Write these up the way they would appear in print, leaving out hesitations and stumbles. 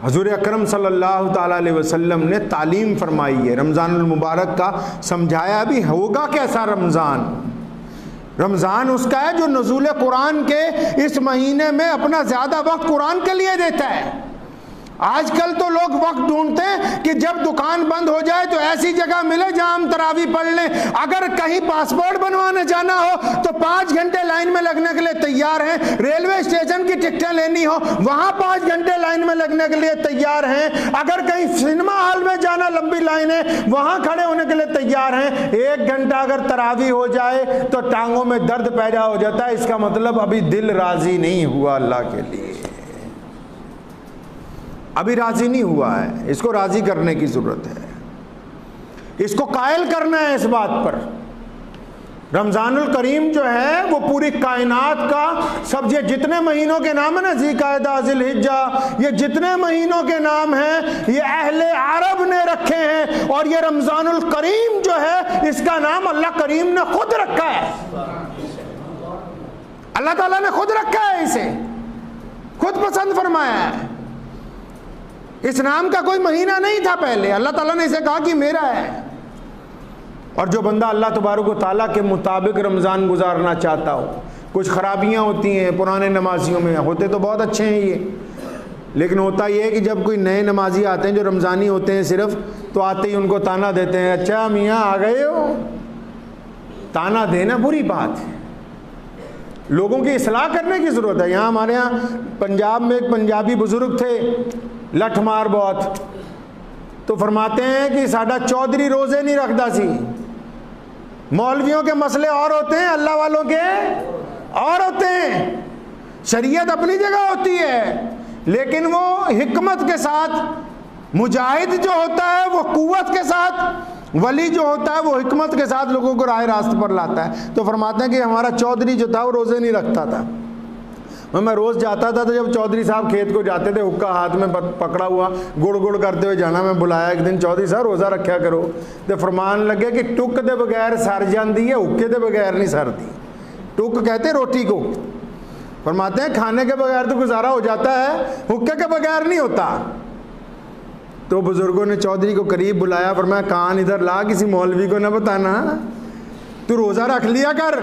حضور اکرم صلی اللہ تعالیٰ علیہ وسلم نے تعلیم فرمائی ہے رمضان المبارک کا، سمجھایا بھی ہوگا کیسا رمضان۔ رمضان اس کا ہے جو نزول قرآن کے اس مہینے میں اپنا زیادہ وقت قرآن کے لیے دیتا ہے۔ آج کل تو لوگ وقت ڈھونڈتے ہیں کہ جب دکان بند ہو جائے تو ایسی جگہ ملے جہاں ہم تراویح پڑھ لیں۔ اگر کہیں پاسپورٹ بنوانے جانا ہو تو 5 گھنٹے لائن میں لگنے کے لیے تیار ہیں، ریلوے اسٹیشن کی ٹکٹیں لینی ہو وہاں 5 گھنٹے لائن میں لگنے کے لیے تیار ہیں، اگر کہیں سنیما ہال میں جانا لمبی لائن ہے وہاں کھڑے ہونے کے لیے تیار ہیں۔ 1 گھنٹہ اگر تراویح ہو جائے تو ٹانگوں میں درد پیدا ہو جاتا ہے، اس کا مطلب ابھی دل راضی نہیں ہوا اللہ کے لیے، ابھی راضی نہیں ہوا ہے، اس کو راضی کرنے کی ضرورت ہے، اس کو قائل کرنا ہے اس بات پر۔ رمضان الکریم جو ہے وہ پوری کائنات کا سب یہ جتنے مہینوں کے نام ہیں نا، ذی قعدہ، ذی الحجہ، یہ جتنے مہینوں کے نام ہیں یہ اہل عرب نے رکھے ہیں، اور یہ رمضان الکریم جو ہے اس کا نام اللہ کریم نے خود رکھا ہے، اللہ تعالیٰ نے خود رکھا ہے، اسے خود پسند فرمایا ہے۔ اس نام کا کوئی مہینہ نہیں تھا پہلے، اللہ تعالیٰ نے اسے کہا کہ میرا ہے۔ اور جو بندہ اللہ تبارک و تعالیٰ کے مطابق رمضان گزارنا چاہتا ہو، کچھ خرابیاں ہوتی ہیں پرانے نمازیوں میں، ہوتے تو بہت اچھے ہیں یہ، لیکن ہوتا یہ ہے کہ جب کوئی نئے نمازی آتے ہیں جو رمضانی ہوتے ہیں صرف، تو آتے ہی ان کو تانا دیتے ہیں، اچھا میاں آ گئے ہو۔ تانا دینا بری بات ہے، لوگوں کی اصلاح کرنے کی ضرورت ہے۔ یہاں ہمارے یہاں پنجاب میں ایک پنجابی بزرگ تھے، لٹھ مار بہت، تو فرماتے ہیں کہ ساڈا چودھری روزے نہیں رکھتا سی۔ مولویوں کے مسئلے اور ہوتے ہیں، اللہ والوں کے اور ہوتے ہیں، شریعت اپنی جگہ ہوتی ہے، لیکن وہ حکمت کے ساتھ، مجاہد جو ہوتا ہے وہ قوت کے ساتھ، ولی جو ہوتا ہے وہ حکمت کے ساتھ لوگوں کو راہ راست پر لاتا ہے۔ تو فرماتے ہیں کہ ہمارا چودھری جو تھا وہ روزے نہیں رکھتا تھا۔ میں روز جاتا تھا تو جب چودھری صاحب کھیت کو جاتے تھے، حکا ہاتھ میں پکڑا ہوا گڑ گڑ کرتے ہوئے جانا، میں بلایا ایک دن، چودھری صاحب روزہ رکھیا کرو، تو فرمان لگے کہ ٹک دے بغیر سر جاندی ہے، حکے دے بغیر نہیں سرتی۔ ٹک کہتے روٹی کو، فرماتے ہیں کھانے کے بغیر تو گزارا ہو جاتا ہے، حکے کے بغیر نہیں ہوتا۔ تو بزرگوں نے چودھری کو قریب بلایا، فرمایا کان ادھر لا، کسی مولوی کو نہ بتانا، تو روزہ رکھ لیا کر،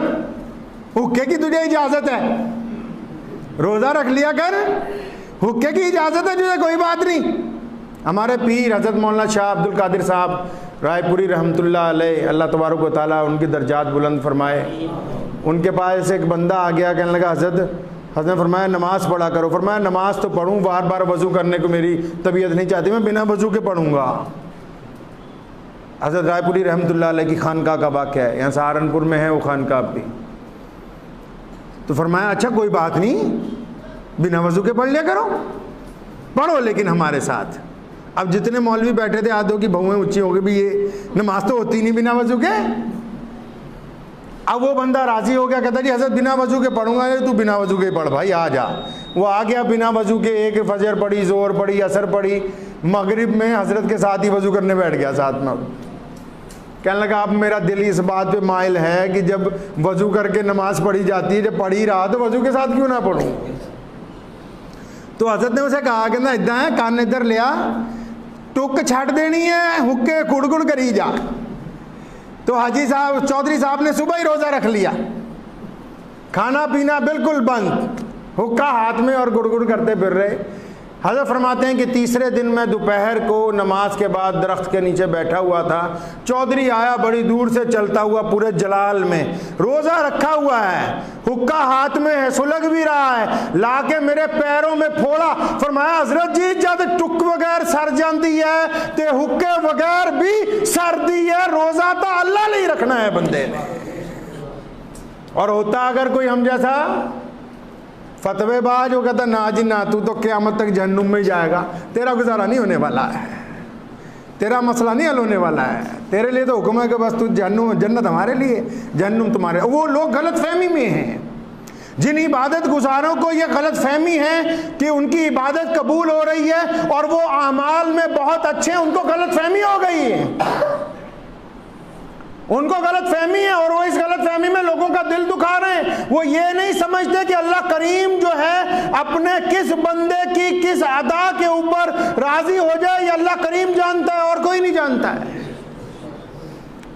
حکے کی تجھے اجازت ہے، روزہ رکھ لیا کر، حکے کی اجازت ہے تجھے، کوئی بات نہیں۔ ہمارے پیر حضرت مولانا شاہ عبد القادر صاحب رائے پوری رحمۃ اللہ علیہ، اللہ تبارک و تعالیٰ ان کی درجات بلند فرمائے، ان کے پاس ایک بندہ آ گیا، کہنے لگا حضرت نے فرمایا نماز پڑھا کرو۔ فرمایا نماز تو پڑھوں، بار بار وضو کرنے کو میری طبیعت نہیں چاہتی، میں بنا وضو کے پڑھوں گا۔ حضرت رائے پوری رحمۃ اللہ علیہ کی خانقاہ کا واقعہ ہے، یہاں سہارنپور میں ہے وہ خانقاہ بھی۔ تو فرمایا اچھا کوئی بات نہیں، بنا وضو کے پڑھ لیا کرو، پڑھو لیکن ہمارے ساتھ۔ اب جتنے مولوی بیٹھے تھے آدھوں کی بہویں اونچی ہو گئی، بھی یہ نماز تو ہوتی نہیں بنا وضو کے۔ اب وہ بندہ راضی ہو گیا، کہتا جی حضرت بنا وضو کے پڑھوں گا، تو بنا وضو کے پڑھ بھائی، آ جا۔ وہ آ گیا بنا وضو کے، ایک فجر پڑھی، ظہر پڑھی، عصر پڑھی، مغرب میں حضرت کے ساتھ ہی وضو کرنے بیٹھ گیا ساتھ میں۔ کہنے لگا اب میرا دل اس بات پہ مائل ہے کہ جب وضو کر کے نماز پڑھی جاتی ہے، جب پڑھی رہا تو وضو کے ساتھ کیوں نہ پڑھوں۔ تو حضرت نے اسے کہا کہ ادھر ہے، کان ادھر لیا، ٹک چھٹ دینی ہے، حکے کڑ کڑ کری جا۔ تو حاجی صاحب چودھری صاحب نے صبح ہی روزہ رکھ لیا، کھانا پینا بالکل بند، حکا ہاتھ میں اور گڑ گڑ کرتے پھر رہے۔ حضرت فرماتے ہیں کہ تیسرے دن میں دوپہر کو نماز کے بعد درخت کے نیچے بیٹھا ہوا تھا، چودھری آیا بڑی دور سے چلتا ہوا، پورے جلال میں، روزہ رکھا ہوا ہے، حکا ہاتھ میں ہے، سلگ بھی رہا ہے، لا کے میرے پیروں میں پھوڑا۔ فرمایا حضرت جی جد ٹک بغیر سر جاندی ہے تے حکے بغیر بھی سر دی ہے، روزہ تو اللہ نہیں رکھنا ہے بندے نے۔ اور ہوتا اگر کوئی ہم جیسا فتوے باز، وہ کہتا نا جی نا، تو قیامت تک جہنم میں جائے گا، تیرا گزارا نہیں ہونے والا ہے، تیرا مسئلہ نہیں حل ہونے والا ہے، تیرے لیے تو حکم ہے کہ بس تو جنت ہمارے لیے، جہنم تمہارے۔ وہ لوگ غلط فہمی میں ہیں، جن عبادت گزاروں کو یہ غلط فہمی ہے کہ ان کی عبادت قبول ہو رہی ہے اور وہ اعمال میں بہت اچھے ہیں، ان کو غلط فہمی ہو گئی ہے، ان کو غلط فہمی ہے، اور وہ اس غلط فہمی میں لوگوں کا دل دکھا رہے ہیں۔ وہ یہ نہیں سمجھتے کہ اللہ کریم جو ہے اپنے کس بندے کی کس ادا کے اوپر راضی ہو جائے یہ اللہ کریم جانتا ہے اور کوئی نہیں جانتا ہے۔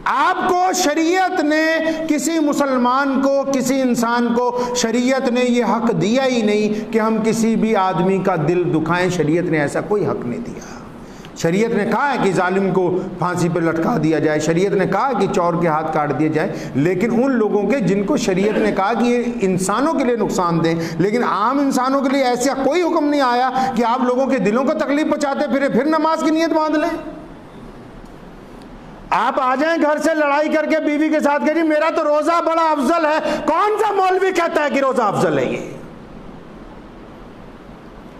آپ کو شریعت نے کسی مسلمان کو، کسی انسان کو شریعت نے یہ حق دیا ہی نہیں کہ ہم کسی بھی آدمی کا دل دکھائیں، شریعت نے ایسا کوئی حق نہیں دیا۔ شریعت نے کہا ہے کہ ظالم کو پھانسی پہ لٹکا دیا جائے، شریعت نے کہا کہ چور کے ہاتھ کاٹ دیے جائے، لیکن ان لوگوں کے جن کو شریعت نے کہا کہ یہ انسانوں کے لیے نقصان دیں، لیکن عام انسانوں کے لیے ایسا کوئی حکم نہیں آیا کہ آپ لوگوں کے دلوں کو تکلیف پہنچاتے پھر نماز کی نیت باندھ لیں۔ آپ آ جائیں گھر سے لڑائی کر کے بیوی کے ساتھ کہ جی میرا تو روزہ بڑا افضل ہے، کون سا مولوی کہتا ہے کہ روزہ افضل ہے؟ یہ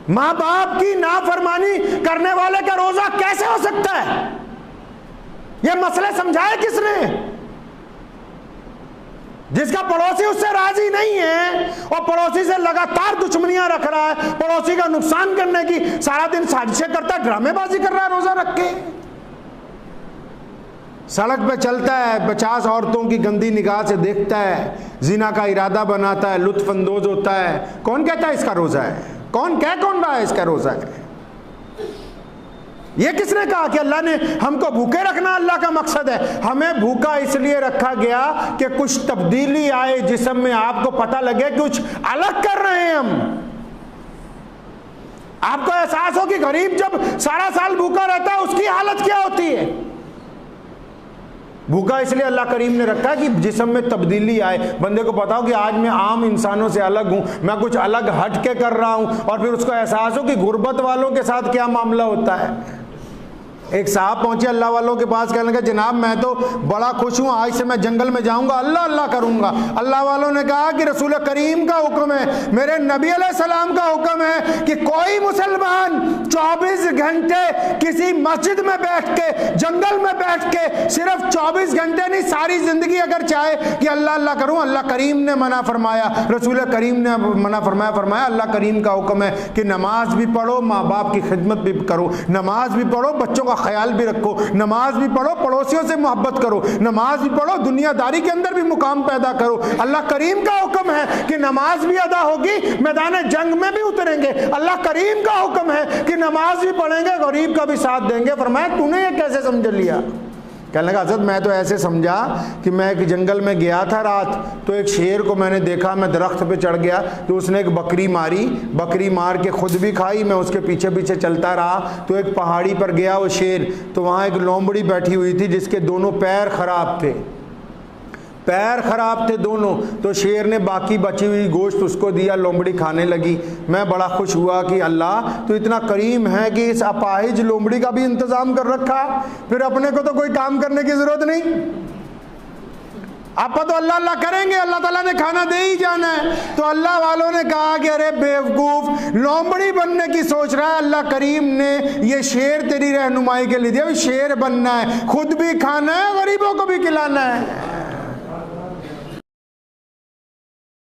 ماں باپ کی نافرمانی کرنے والے کا روزہ کیسے ہو سکتا ہے؟ یہ مسئلے سمجھائے کس نے؟ جس کا پڑوسی اس سے راضی نہیں ہے اور پڑوسی سے لگاتار دشمنیاں رکھ رہا ہے، پڑوسی کا نقصان کرنے کی سارا دن سازشیں کرتا ہے، ڈرامے بازی کر رہا ہے روزہ رکھ کے، سڑک پہ چلتا ہے 50 عورتوں کی گندی نگاہ سے دیکھتا ہے، زنا کا ارادہ بناتا ہے، لطف اندوز ہوتا ہے، کون کہتا ہے اس کا روزہ ہے؟ کون رہا ہے اس کا روزہ ہے؟ یہ کس نے کہا کہ اللہ نے ہم کو بھوکے رکھنا اللہ کا مقصد ہے؟ ہمیں بھوکا اس لیے رکھا گیا کہ کچھ تبدیلی آئے جسم میں، آپ کو پتہ لگے کچھ الگ کر رہے ہیں ہم، آپ کو احساس ہو کہ غریب جب سارا سال بھوکا رہتا ہے اس کی حالت کیا ہوتی ہے۔ بھوکا اس لیے اللہ کریم نے رکھا کہ جسم میں تبدیلی آئے، بندے کو پتا ہو کہ آج میں عام انسانوں سے الگ ہوں، میں کچھ الگ ہٹ کے کر رہا ہوں، اور پھر اس کو احساس ہو کہ غربت والوں کے ساتھ کیا معاملہ ہوتا ہے۔ ایک صاحب پہنچے اللہ والوں کے پاس، کہنے لگا جناب میں تو بڑا خوش ہوں، آج سے میں جنگل میں جاؤں گا اللہ اللہ کروں گا۔ اللہ والوں نے کہا کہ رسول کریم کا حکم ہے، میرے نبی علیہ السلام کا حکم ہے کہ کوئی مسلمان 24 گھنٹے کسی مسجد میں بیٹھ کے، جنگل میں بیٹھ کے، صرف 24 گھنٹے نہیں ساری زندگی اگر چاہے کہ اللہ اللہ کروں، اللہ کریم نے منع فرمایا، رسول کریم نے منع فرمایا اللہ کریم کا حکم ہے کہ نماز بھی پڑھو، ماں باپ کی خدمت بھی کرو، نماز بھی پڑھو، بچوں کا خیال بھی رکھو، نماز بھی پڑھو، پڑوسیوں سے محبت کرو، نماز بھی پڑھو، دنیا داری کے اندر بھی مقام پیدا کرو۔ اللہ کریم کا حکم ہے کہ نماز بھی ادا ہوگی، میدان جنگ میں بھی اتریں گے، اللہ کریم کا حکم ہے کہ نماز بھی پڑھیں گے، غریب کا بھی ساتھ دیں گے۔ فرمایا تو نے یہ کیسے سمجھ لیا؟ کہنے لگا حضرت میں تو ایسے سمجھا کہ میں ایک جنگل میں گیا تھا رات، تو ایک شیر کو میں نے دیکھا، میں درخت پہ چڑھ گیا تو اس نے ایک بکری ماری، بکری مار کے خود بھی کھائی، میں اس کے پیچھے پیچھے چلتا رہا تو ایک پہاڑی پر گیا وہ شیر، تو وہاں ایک لومڑی بیٹھی ہوئی تھی جس کے دونوں پیر خراب تھے، پیر خراب تھے دونوں، تو شیر نے باقی بچی ہوئی گوشت اس کو دیا، لومڑی کھانے لگی۔ میں بڑا خوش ہوا کہ اللہ تو اتنا کریم ہے کہ اس اپاہج لومڑی کا بھی انتظام کر رکھا، پھر اپنے کو تو کوئی کام کرنے کی ضرورت نہیں، آپ تو اللہ اللہ کریں گے، اللہ تعالیٰ نے کھانا دے ہی جانا ہے۔ تو اللہ والوں نے کہا کہ ارے بیوقوف، لومڑی بننے کی سوچ رہا ہے، اللہ کریم نے یہ شیر تیری رہنمائی کے لیے دیا، شیر بننا ہے، خود بھی کھانا ہے، غریبوں کو بھی کھلانا ہے۔